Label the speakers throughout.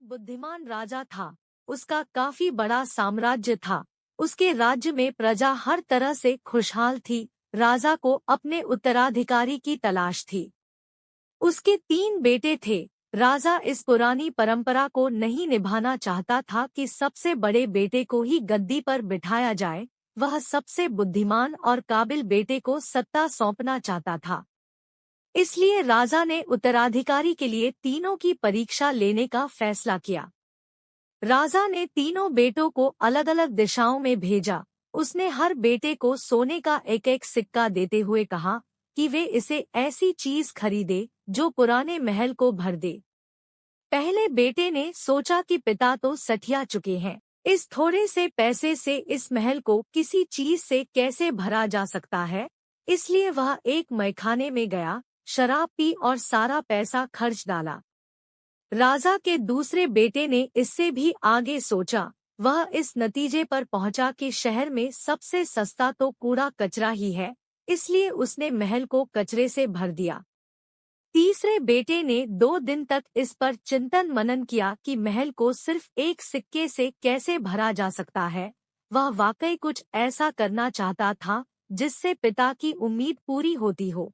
Speaker 1: एक बुद्धिमान राजा था। उसका काफी बड़ा साम्राज्य था। उसके राज्य में प्रजा हर तरह से खुशहाल थी। राजा को अपने उत्तराधिकारी की तलाश थी। उसके 3 बेटे थे। राजा इस पुरानी परंपरा को नहीं निभाना चाहता था कि सबसे बड़े बेटे को ही गद्दी पर बिठाया जाए। वह सबसे बुद्धिमान और काबिल बेटे को सत्ता सौंपना चाहता था। इसलिए राजा ने उत्तराधिकारी के लिए तीनों की परीक्षा लेने का फैसला किया। राजा ने तीनों बेटों को अलग अलग दिशाओं में भेजा। उसने हर बेटे को सोने का एक एक सिक्का देते हुए कहा कि वे इसे ऐसी चीज खरीदे जो पुराने महल को भर दे। पहले बेटे ने सोचा कि पिता तो सठिया चुके हैं, इस थोड़े से पैसे से इस महल को किसी चीज से कैसे भरा जा सकता है। इसलिए वह एक मैखाने में गया, शराब पी और सारा पैसा खर्च डाला। राजा के दूसरे बेटे ने इससे भी आगे सोचा। वह इस नतीजे पर पहुंचा कि शहर में सबसे सस्ता तो कूड़ा कचरा ही है। इसलिए उसने महल को कचरे से भर दिया। तीसरे बेटे ने 2 दिन तक इस पर चिंतन मनन किया कि महल को सिर्फ एक सिक्के से कैसे भरा जा सकता है। वह वाकई कुछ ऐसा करना चाहता था जिससे पिता की उम्मीद पूरी होती हो।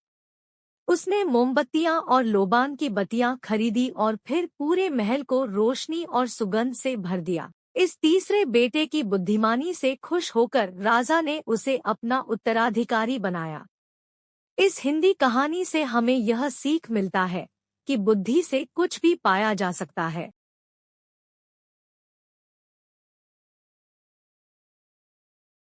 Speaker 1: उसने मोमबत्तियां और लोबान की बत्तियां खरीदी और फिर पूरे महल को रोशनी और सुगंध से भर दिया। इस तीसरे बेटे की बुद्धिमानी से खुश होकर राजा ने उसे अपना उत्तराधिकारी बनाया। इस हिंदी कहानी से हमें यह सीख मिलता है कि बुद्धि से कुछ भी पाया जा सकता है।